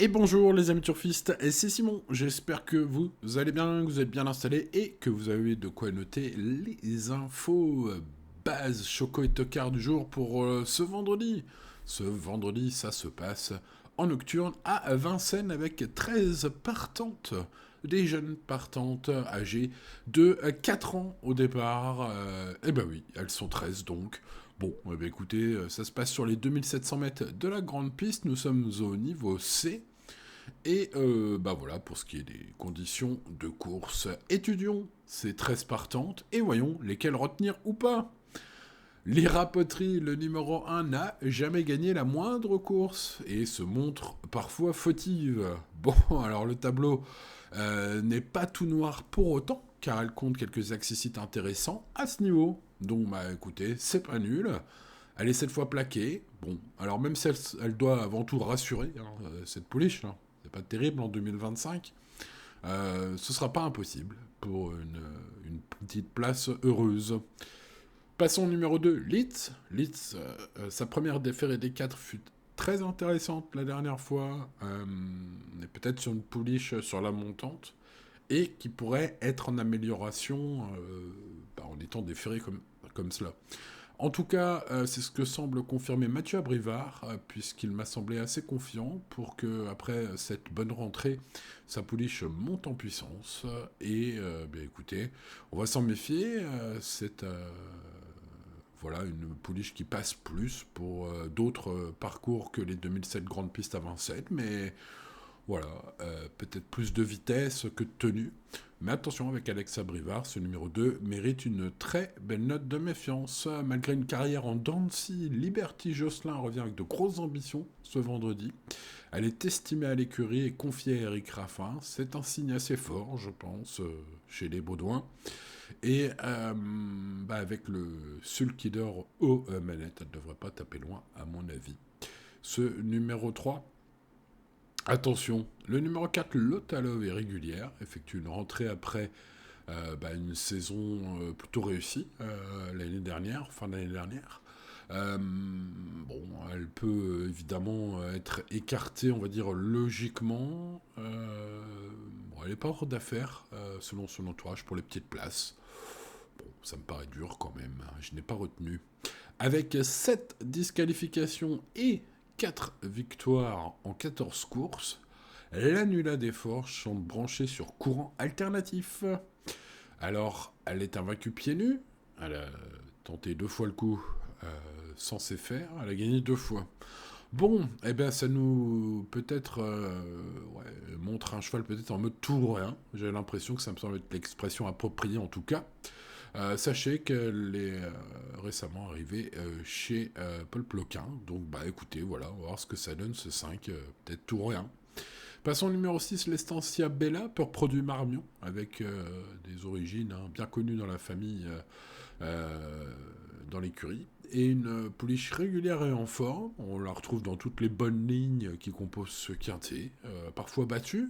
Et bonjour les amis turfistes, et c'est Simon, j'espère que vous allez bien, que vous êtes bien installés et que vous avez de quoi noter les infos base choco et tocard du jour pour ce vendredi. Ce vendredi, ça se passe en nocturne à Vincennes avec 13 partantes, des jeunes partantes âgées de 4 ans au départ. Eh ben oui, elles sont 13 donc. Bon, eh ben écoutez, ça se passe sur les 2700 mètres de la grande piste, nous sommes au niveau C. Et bah voilà, pour ce qui est des conditions de course, étudions ces 13 partantes et voyons lesquelles retenir ou pas. L'Ira Poterie, le numéro 1, n'a jamais gagné la moindre course et se montre parfois fautive. Bon, alors le tableau n'est pas tout noir pour autant, car elle compte quelques accessites intéressants à ce niveau. Donc bah écoutez, c'est pas nul. Elle est cette fois plaquée. Bon, alors même si elle doit avant tout rassurer, hein, cette pouliche, hein, c'est pas terrible en 2025, ce sera pas impossible pour une petite place heureuse. Passons au numéro 2, Litz. Litz, sa première déférée des 4 fut très intéressante la dernière fois. On est peut-être sur une pouliche sur la montante et qui pourrait être en amélioration en étant déférée comme cela. En tout cas, c'est ce que semble confirmer Mathieu Abrivard, puisqu'il m'a semblé assez confiant pour que, après cette bonne rentrée, sa pouliche monte en puissance. Et, bien écoutez, on va s'en méfier. C'est voilà, une pouliche qui passe plus pour d'autres parcours que les 2007 grandes pistes à Vincennes, mais voilà, peut-être plus de vitesse que de tenue. Mais attention, avec Alexa Brivard, ce numéro 2 mérite une très belle note de méfiance. Malgré une carrière en Dancy, Liberty Josselin revient avec de grosses ambitions ce vendredi. Elle est estimée à l'écurie et confiée à Eric Raffin. C'est un signe assez fort, je pense, chez les Baudouins. Et avec le Sulky d'or aux manettes, elle ne devrait pas taper loin, à mon avis. Ce numéro 3, attention, le numéro 4, Lotalov est régulière, effectue une rentrée après une saison plutôt réussie l'année dernière, fin d'année dernière. Bon, elle peut évidemment être écartée, on va dire, logiquement. Bon, elle n'est pas hors d'affaire, selon son entourage, pour les petites places. Bon, ça me paraît dur quand même, hein, je n'ai pas retenu. Avec 7 disqualifications et 4 victoires en 14 courses, l'Annula des Forges sont branchés sur courant alternatif. Alors, elle est invaincue pieds nus, elle a tenté 2 fois le coup sans s'y faire, elle a gagné 2 fois. Bon, eh bien ça nous peut-être montre un cheval peut-être en mode tout ou rien. J'ai l'impression que ça me semble être l'expression appropriée en tout cas. Sachez qu'elle est récemment arrivée chez Paul Ploquin. Donc bah écoutez, voilà, on va voir ce que ça donne ce 5, peut-être tout ou rien. Passons au numéro 6, l'Estancia Bella, pur produit Marmion, avec des origines bien connues dans la famille, dans l'écurie. Et une pouliche régulière et en forme. On la retrouve dans toutes les bonnes lignes qui composent ce quintet. Parfois battue,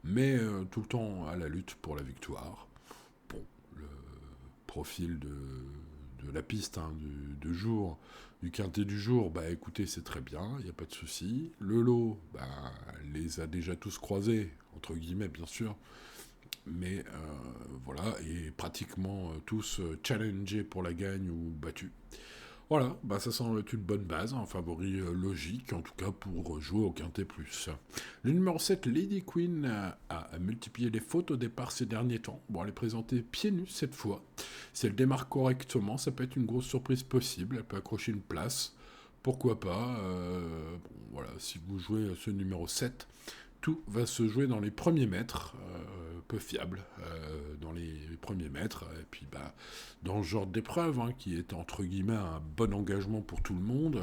mais tout le temps à la lutte pour la victoire. Bon, le profil de la piste du jour, du quintet du jour, bah écoutez, c'est très bien, il n'y a pas de souci. Le lot, bah, les a déjà tous croisés, entre guillemets bien sûr, mais voilà, et pratiquement tous challengés pour la gagne ou battus. Voilà, bah ça semble être une bonne base, un favori logique, en tout cas pour jouer au Quintet Plus. Le numéro 7, Lady Queen, a multiplié les fautes au départ ces derniers temps. Bon, elle est présentée pieds nus cette fois. Si elle démarre correctement, ça peut être une grosse surprise possible. Elle peut accrocher une place. Pourquoi pas bon, voilà, si vous jouez ce numéro 7, tout va se jouer dans les premiers mètres, peu fiable, dans les premiers mètres, et puis bah, dans ce genre d'épreuve, hein, qui est entre guillemets un bon engagement pour tout le monde,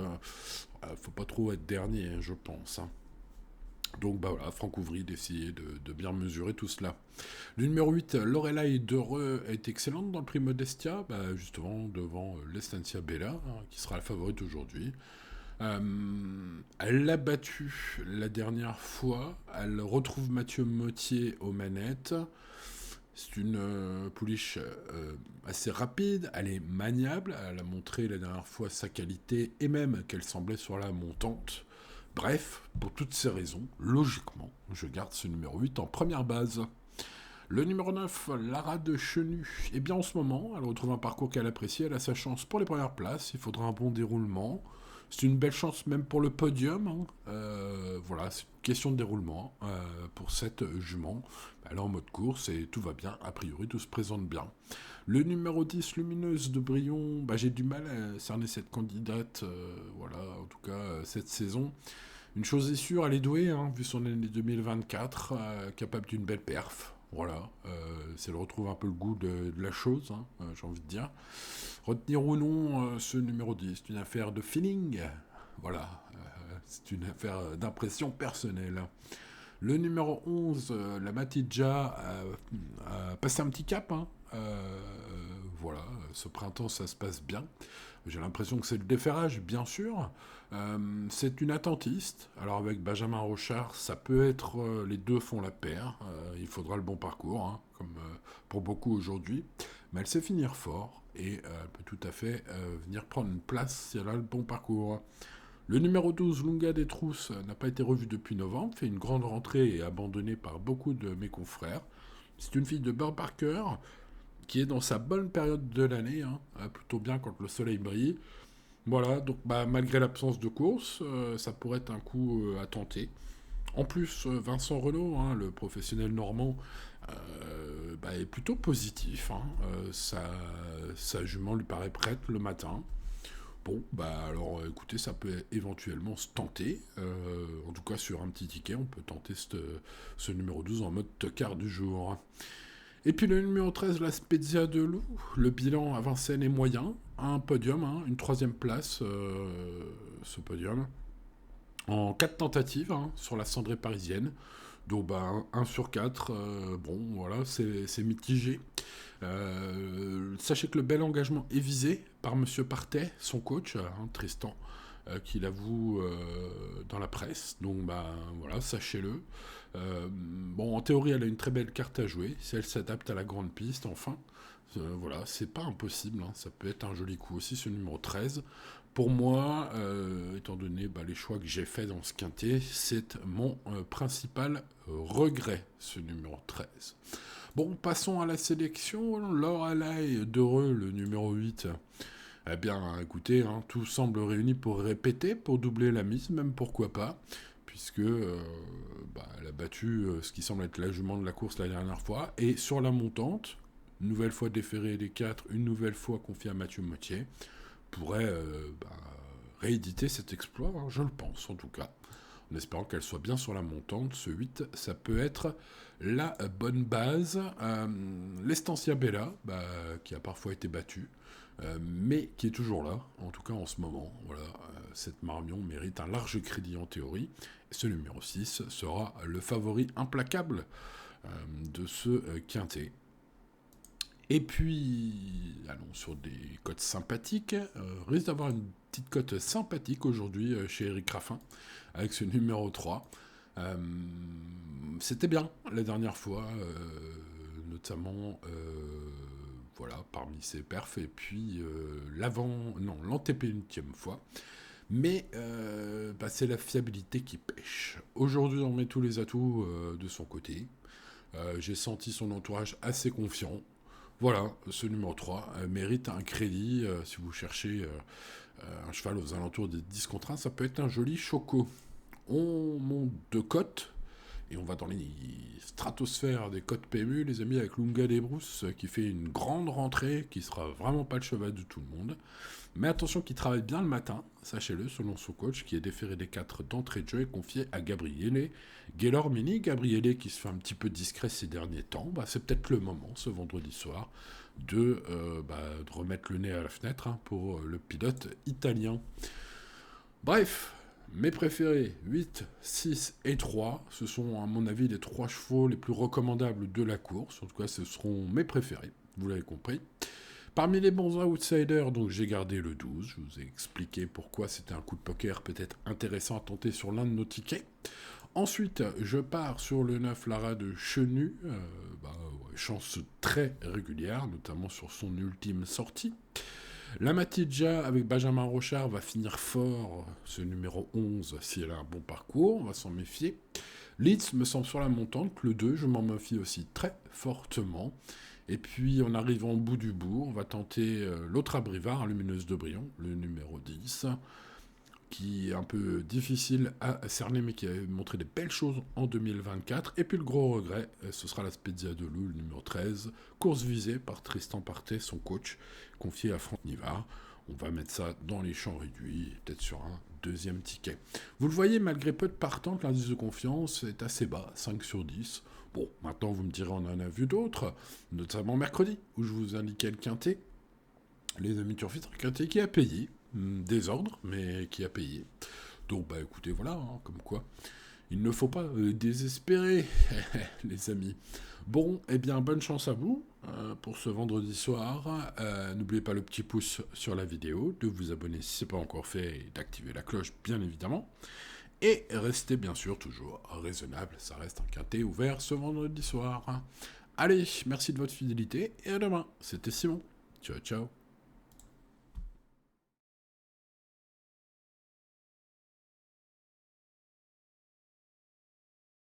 faut pas trop être dernier, hein, je pense. Hein. Donc bah voilà, Franck Ouvry d'essayer de bien mesurer tout cela. Le numéro 8, Lorelai Dereux, est excellente dans le prix Modestia, bah, justement devant l'Estancia Bella, hein, qui sera la favorite aujourd'hui. Elle l'a battu la dernière fois. Elle retrouve Mathieu Mottier aux manettes. C'est une pouliche assez rapide. Elle est maniable. Elle a montré la dernière fois sa qualité et même qu'elle semblait sur la montante. Bref, pour toutes ces raisons, logiquement, je garde ce numéro 8 en première base. Le numéro 9, Lara de Chenu. Eh bien, en ce moment, elle retrouve un parcours qu'elle apprécie. Elle a sa chance pour les premières places. Il faudra un bon déroulement. C'est une belle chance même pour le podium, hein. Voilà, c'est une question de déroulement pour cette jument. Elle est en mode course et tout va bien. A priori, tout se présente bien. Le numéro 10, Lumineuse de Brion. J'ai du mal à cerner cette candidate. Voilà, en tout cas, cette saison. Une chose est sûre, elle est douée, hein, vu son année 2024, capable d'une belle perf. Voilà, c'est elle retrouve un peu le goût de la chose, hein, j'ai envie de dire. Retenir ou non ce numéro 10, c'est une affaire de feeling. Voilà, c'est une affaire d'impression personnelle. Le numéro 11, la Matidja, a passé un petit cap, hein. Voilà, ce printemps ça se passe bien. J'ai l'impression que c'est le déferrage, bien sûr. C'est une attentiste. Alors avec Benjamin Rochard, ça peut être les deux font la paire. Il faudra le bon parcours, hein, comme pour beaucoup aujourd'hui. Mais elle sait finir fort et elle peut tout à fait venir prendre une place si elle a le bon parcours. Le numéro 12, Lunga des Trousses, n'a pas été revu depuis novembre, fait une grande rentrée et abandonnée par beaucoup de mes confrères. C'est une fille de Burr Parker qui est dans sa bonne période de l'année, hein, plutôt bien quand le soleil brille. Voilà, donc malgré l'absence de course, ça pourrait être un coup à tenter. En plus, Vincent Renaud, hein, le professionnel normand, est plutôt positif, hein. Sa jument lui paraît prête le matin. Bon, alors écoutez, ça peut éventuellement se tenter. En tout cas, sur un petit ticket, on peut tenter ce numéro 12 en mode tocard du jour. Et puis le numéro 13, la Spezia de Loup. Le bilan à Vincennes est moyen. Un podium, hein, une troisième place, ce podium. En 4 tentatives, hein, sur la cendrée parisienne. Donc 1 sur 4, bon voilà, c'est mitigé. Sachez que le bel engagement est visé par Monsieur Partet, son coach, hein, Tristan, qui l'avoue dans la presse. Donc voilà, sachez-le. Bon, en théorie, elle a une très belle carte à jouer. Si elle s'adapte à la grande piste, enfin, voilà, c'est pas impossible, hein. Ça peut être un joli coup aussi, ce numéro 13. Pour moi, étant donné les choix que j'ai faits dans ce quintet, c'est mon principal regret, ce numéro 13. Bon, passons à la sélection. Lorelai d'Heureux, le numéro 8. Eh bien, écoutez, hein, tout semble réuni pour répéter, pour doubler la mise, même pourquoi pas, puisque elle a battu ce qui semble être la jument de la course la dernière fois. Et sur la montante, une nouvelle fois déférée des 4, une nouvelle fois confiée à Mathieu Mottier, pourrait rééditer cet exploit, hein, je le pense en tout cas, en espérant qu'elle soit bien sur la montante. Ce 8, ça peut être la bonne base. L'Estancia Bella, qui a parfois été battue, mais qui est toujours là, en tout cas en ce moment. Voilà, cette Marmion mérite un large crédit en théorie. Et ce numéro 6 sera le favori implacable de ce quintet. Et puis, allons sur des cotes sympathiques. Risque d'avoir une petite cote sympathique aujourd'hui chez Eric Raffin, avec ce numéro 3. C'était bien la dernière fois, notamment voilà, parmi ses perfs, et puis l'antépénultième fois. Mais c'est la fiabilité qui pêche. Aujourd'hui, on met tous les atouts de son côté. J'ai senti son entourage assez confiant. Voilà, ce numéro 3 mérite un crédit. Si vous cherchez un cheval aux alentours des 10 contre 1, ça peut être un joli choco. On monte de cotes et on va dans les stratosphères des cotes PMU, les amis, avec Lunga des Brousses qui fait une grande rentrée, qui sera vraiment pas le cheval de tout le monde. Mais attention, qu'il travaille bien le matin, sachez-le, selon son coach, qui est déféré des 4 d'entrée de jeu et confié à Gabriele Guélormini. Gabriele qui se fait un petit peu discret ces derniers temps. C'est peut-être le moment, ce vendredi soir, de remettre le nez à la fenêtre, hein, pour le pilote italien. Bref, mes préférés, 8, 6 et 3, ce sont à mon avis les 3 chevaux les plus recommandables de la course. En tout cas, ce seront mes préférés, vous l'avez compris. Parmi les bons outsiders, donc j'ai gardé le 12. Je vous ai expliqué pourquoi c'était un coup de poker peut-être intéressant à tenter sur l'un de nos tickets. Ensuite, je pars sur le 9 Lara de Chenu. Chance très régulière, notamment sur son ultime sortie. La Matidja avec Benjamin Rochard va finir fort, ce numéro 11, si elle a un bon parcours, on va s'en méfier. Leeds me semble sur la montante, le 2, je m'en méfie aussi très fortement. Et puis, en arrivant au bout du bout, on va tenter l'autre abrivard, Lumineuse de Brion, le numéro 10, qui est un peu difficile à cerner, mais qui a montré des belles choses en 2024. Et puis le gros regret, ce sera la Spedia de Loup, le numéro 13, course visée par Tristan Parté, son coach, confié à Franck Nivard. On va mettre ça dans les champs réduits, peut-être sur un deuxième ticket. Vous le voyez, malgré peu de partantes, l'indice de confiance est assez bas, 5 sur 10. Bon, maintenant vous me direz, on en a vu d'autres, notamment mercredi, où je vous indiquais le quintet. Les amis turfistes, un quintet qui a payé, désordre, mais qui a payé. Donc, bah écoutez, voilà, hein, comme quoi. Il ne faut pas désespérer, les amis. Bon, eh bien, bonne chance à vous pour ce vendredi soir. N'oubliez pas le petit pouce sur la vidéo, de vous abonner si ce n'est pas encore fait et d'activer la cloche, bien évidemment. Et restez bien sûr toujours raisonnable, ça reste un quintet ouvert ce vendredi soir. Allez, merci de votre fidélité et à demain. C'était Simon. Ciao, ciao.